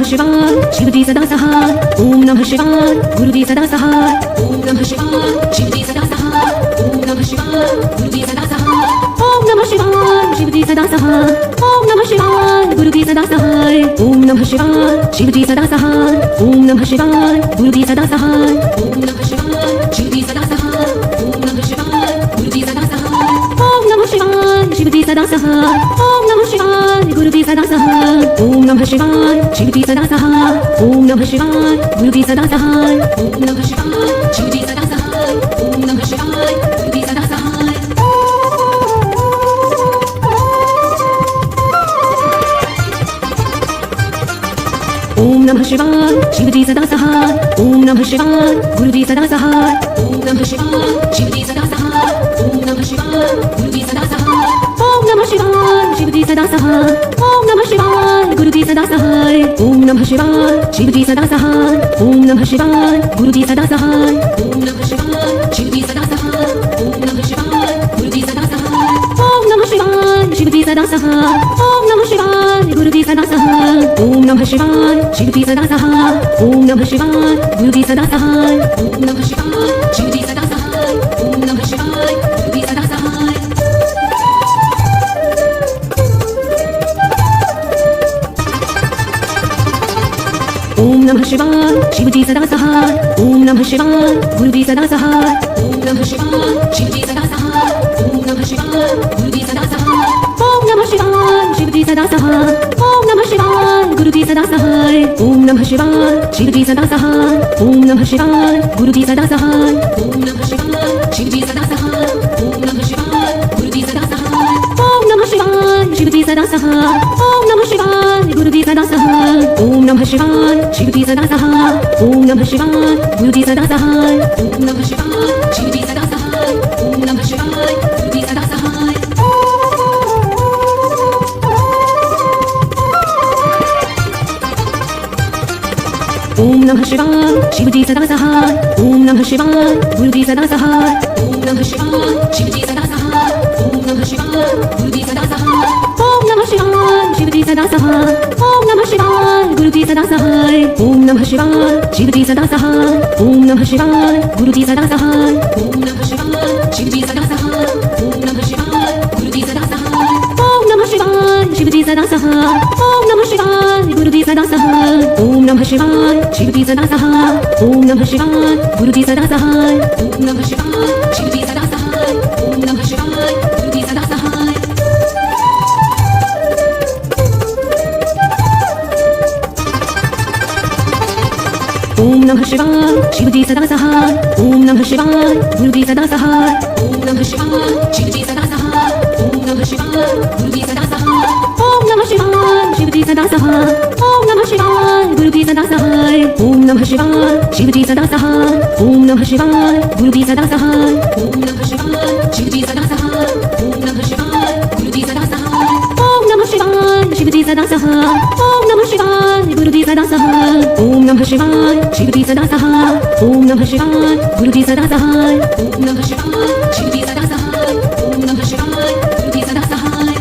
नमः शिवाय शिवजी सदा सहाय ओम नमः शिवाय गुरुजी सदा सहाय ओम नमः शिवाय शिवजी सदा सहाय ओम नमः शिवाय गुरुजी सदा सहाय ओम नमः शिवाय शिवजी सदा सहाय ओम नमः शिवाय गुरुजी सदा सहाय ओम नमः शिवाय शिवजी सदा सहाय ओम नमः शिवाय गुरुजी सदा सहाय ओम नमः शिवाय शिवजी सदा सहाय ओम नमः शिवाय गुरुजी सदा सहाय ओम नमः शिवाय शिवजी सदा सहाय ओम नमः शिवाय गुरुजी सदा सहाय ओम नमः शिवाय शिवजी सदा सहाय ओम नमः शिवाय गुरुजी सदा सहाय ओम नमः शिवाय शिवजी सदा सहाय ओम नमः शिवाय गुरुजी सदा सहाय ओम नमः शिवाय शिवजी सदा सहाय ओम नमः शिवाय गुरुजी सदा सहाय ओम नमः शिवाय शिवजी सदा सहाय ओम नमः शिवाय गुरुजी सदा सहाय ओम नमः शिवाय शिवजी सदा सहाय ओम नमः शिवाय गुरुजी सदा सहाय ओम नमः शिवाय शिवजी सदा सहाय ओम नमः शिवाय गुरुजी सदा सहाय ओम नमः शिवाय शिवजी सदा सहाय ओम नमः शिवाय गुरुजी सदा सहाय ओम नमः शिवाय शिवजी सदा सहाय ओम नमः शिवाय गुरुजी सदा सहाय ओम नमः शिवाय शिवजी सदा सहाय ओम नमः शिवाय गुरुजी सदा सहाय ओम नमः शिवाय शिवजी सदा सहाय ओम नमः शिवाय गुरुजी सदा सहाय ओम नमः शिवाय शिवजी सदा सहाय ओम नमः शिवाय गुरुजी सदा सहाय ओम नमः शिवाय शिवजी सदा सहाय ओम नमः शिवाय गुरुजी सदा सहाय ओम नमः शिवाय शिवजी सदा सहाय ओम नमः शिवाय गुरुजी सदा सहाय ओम नमः शिवाय शिवजी सदा सहाय ओम नमः शिवाय गुरुजी सदा सहाय ओम नमः शिवाय शिवजी सदा सहाय ओम नमः शिवाय गुरुजी सदा सहाय ओम नमः शिवाय शिवजी सदा सहाय ओम नमः शिवाय गुरुजी सदा सहाय ओम नमः शिवाय शिवजी सदा सहाय ओम नमः शिवाय गुरुजी सदा सहाय ओम नमः शिवाय शिवजी सदा सहाय ओम नमः शिवाय गुरुजी सदा सहाय ओम नमः शिवाय शिवजी सदा सहाय ओम नमः शिवाय गुरुजी सदा सहाय ओम नमः शिवाय शिवजी सदा सहाय ओम नमः शिवाय गुरुजी सदा सहाय ओम नमः शिवाय शिवजी सदा सहाय ओम नमः शिवाय गुरुजी सदा सहाय ओम नमः शिवाय शिवजी सदा सहाय ओम नमः शिवाय गुरुजी सदा सहाय ओम नमः शिवाय शिवजी सदा सहाय ओम नमः शिवाय गुरुजी सदा सहाय ओम नमः शिवाय शिवजी सदा सहाय ओम नमः शिवाय गुरुजी सदा सहाय ओम नमः शिवाय शिवजी सदा सहाय ओम नमः शिवाय गुरुजी सदा सहाय ओम नमः शिवाय शिवजी सदा सहाय ओम नमः शिवाय गुरुजी सदा सहाय ओम नमः शिवाय शिवजी सदा सहाय ओम नमः शिवाय गुरुजी सदा सहाय ओम नमः शिवाय शिवजी सदा सहाय ओम नमः शिवाय गुरुजी सदा सहाय ओम नमः शिवाय शिवजी सदा सहाय ओम नमः शिवाय गुरुजी सदा सहाय ओम नमः शिवाय शिवजी सदा सहाय ओम नमः शिवाय गुरुजी सदा सहाय ओम नमः शिवाय शिवजी सदा सहाय ओम नमः शिवाय गुरुजी सदा सहाय ओम नमः शिवाय शिवजी सदा सहाय ओम नमः शिवाय गुरुजी सदा सहाय ओम नमः शिवाय शिवजी सदा सहाय ओम नमः शिवाय गुरुजी सदा सहाय ओम नमः शिवाय शिवजी सदा सहाय ओम नमः शिवाय गुरुजी सदा सहाय ओम नमः शिवाय शिवजी सदा सहाय ओम नमः शिवाय गुरुजी सदा सहाय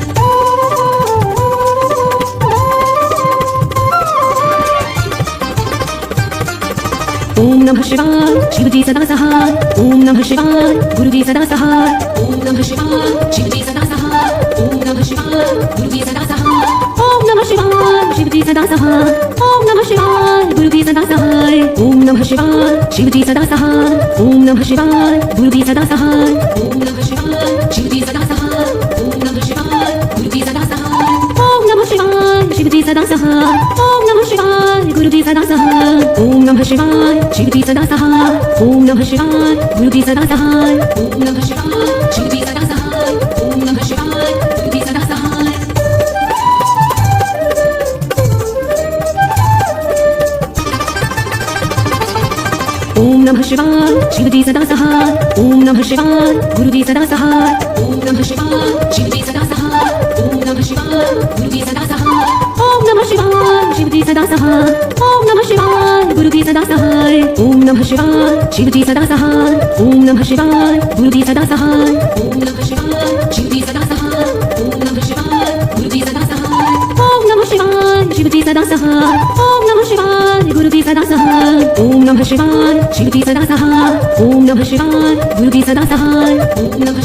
ओम नमः शिवाय शिवजी सदा सहाय ओम नमः शिवाय गुरुजी सदा सहाय ओम नमः शिवाय शिवजी सदा सहाय ओम नमः शिवाय गुरुजी सदा सहाय ओम नमः शिवाय शिवजी सदा सहाय ओम नमः शिवाय गुरुजी सदा सहाय ओम नमः शिवाय शिवजी सदा सहाय ओम नमः शिवाय गुरुजी सदा सहाय ओम नमः शिवाय शिवजी सदा सहाय ओम नमः शिवाय गुरुजी सदा सहाय ओम नमः शिवाय शिवजी सदा सहाय ओम नमः शिवाय गुरुजी सदा सहाय ओम नमः शिवाय शिवजी सदा सहाय ओम नमः शिवाय गुरुजी सदा सहाय ओम नमः शिवाय शिवजी सदा सहाय ओम नमः शिवाय गुरुजी सदा सहाय ओम नमः शिवाय शिवजी सदा सहाय ओम नमः शिवाय गुरुजी सदा सहाय ओम नमः शिवाय शिवजी सदा सहाय ओम नमः शिवाय गुरुजी सदा सहाय ओम नमः शिवाय शिवजी सदा सहाय ओम नमः शिवाय गुरुजी सदा सहाय ओम नमः शिवाय शिवजी सदा सहाय ओम नमः शिवाय गुरुजी सदा सहाय ओम नमः शिवाय शिवजी सदा सहाय ओम नमः नमः शिवाय शिवजी सदा सहाय ओम नमः शिवाय गुरुजी सदा सहाय ओम नमः